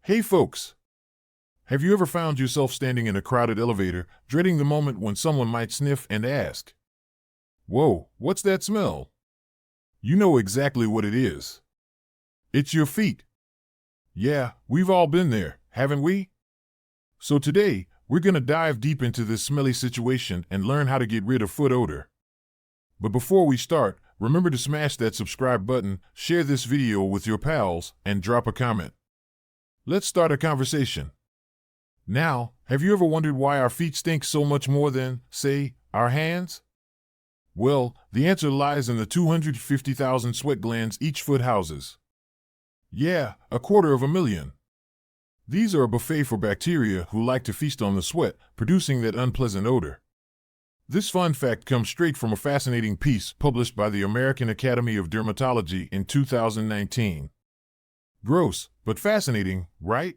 Hey folks, have you ever found yourself standing in a crowded elevator, dreading the moment when someone might sniff and ask, "Whoa, what's that smell?" You know exactly what it is. It's your feet. Yeah, we've all been there, haven't we? So today, we're going to dive deep into this smelly situation and learn how to get rid of foot odor. But before we start, remember to smash that subscribe button, share this video with your pals, and drop a comment. Let's start a conversation. Now, have you ever wondered why our feet stink so much more than, say, our hands? Well, the answer lies in the 250,000 sweat glands each foot houses. Yeah, 250,000. These are a buffet for bacteria who like to feast on the sweat, producing that unpleasant odor. This fun fact comes straight from a fascinating piece published by the American Academy of Dermatology in 2019. Gross, but fascinating, right?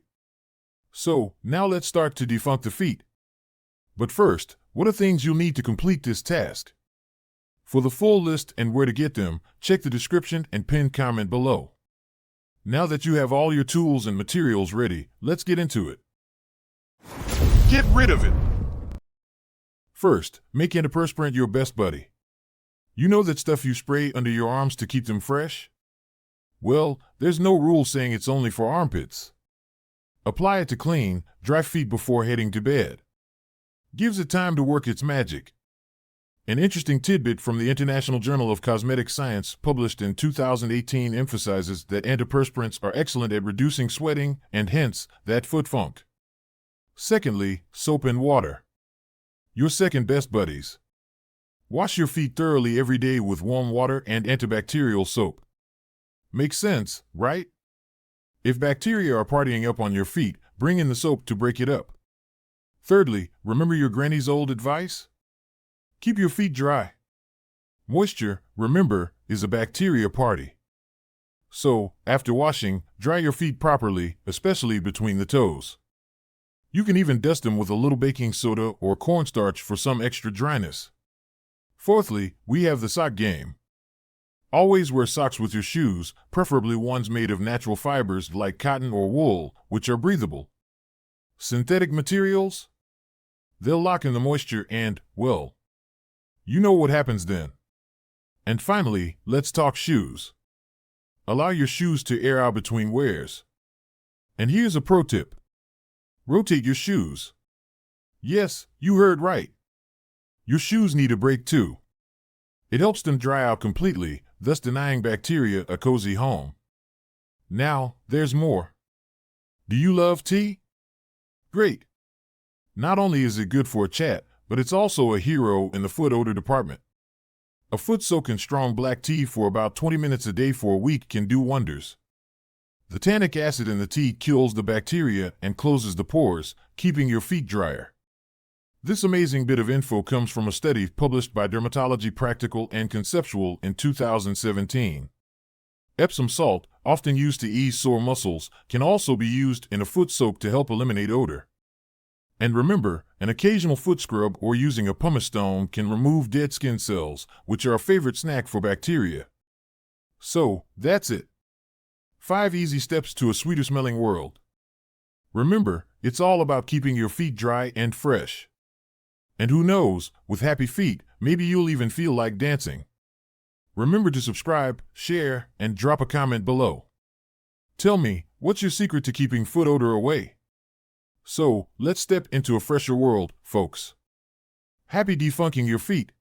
So, now let's start to defunk the feet. But first, what are things you'll need to complete this task? For the full list and where to get them, check the description and pinned comment below. Now that you have all your tools and materials ready, let's get into it. Get rid of it! First, make antiperspirant your best buddy. You know that stuff you spray under your arms to keep them fresh? Well, there's no rule saying it's only for armpits. Apply it to clean, dry feet before heading to bed. Gives it time to work its magic. An interesting tidbit from the International Journal of Cosmetic Science published in 2018 emphasizes that antiperspirants are excellent at reducing sweating and hence, that foot funk. Secondly, soap and water. Your second best buddies. Wash your feet thoroughly every day with warm water and antibacterial soap. Makes sense, right? If bacteria are partying up on your feet, bring in the soap to break it up. Thirdly, remember your granny's old advice? Keep your feet dry. Moisture, remember, is a bacteria party. So, after washing, dry your feet properly, especially between the toes. You can even dust them with a little baking soda or cornstarch for some extra dryness. Fourthly, we have the sock game. Always wear socks with your shoes, preferably ones made of natural fibers like cotton or wool, which are breathable. Synthetic materials? They'll lock in the moisture and, well, you know what happens then. And finally, let's talk shoes. Allow your shoes to air out between wears. And here's a pro tip. Rotate your shoes. Yes, you heard right. Your shoes need a break too. It helps them dry out completely, thus denying bacteria a cozy home. Now, there's more. Do you love tea? Great. Not only is it good for a chat, but it's also a hero in the foot odor department. A foot soak in strong black tea for about 20 minutes a day for a week can do wonders. The tannic acid in the tea kills the bacteria and closes the pores, keeping your feet drier. This amazing bit of info comes from a study published by Dermatology Practical and Conceptual in 2017. Epsom salt, often used to ease sore muscles, can also be used in a foot soak to help eliminate odor. And remember, an occasional foot scrub or using a pumice stone can remove dead skin cells, which are a favorite snack for bacteria. So, that's it. 5 easy steps to a sweeter smelling world. Remember, it's all about keeping your feet dry and fresh. And who knows, with happy feet, maybe you'll even feel like dancing. Remember to subscribe, share, and drop a comment below. Tell me, what's your secret to keeping foot odor away? So, let's step into a fresher world, folks. Happy defunking your feet.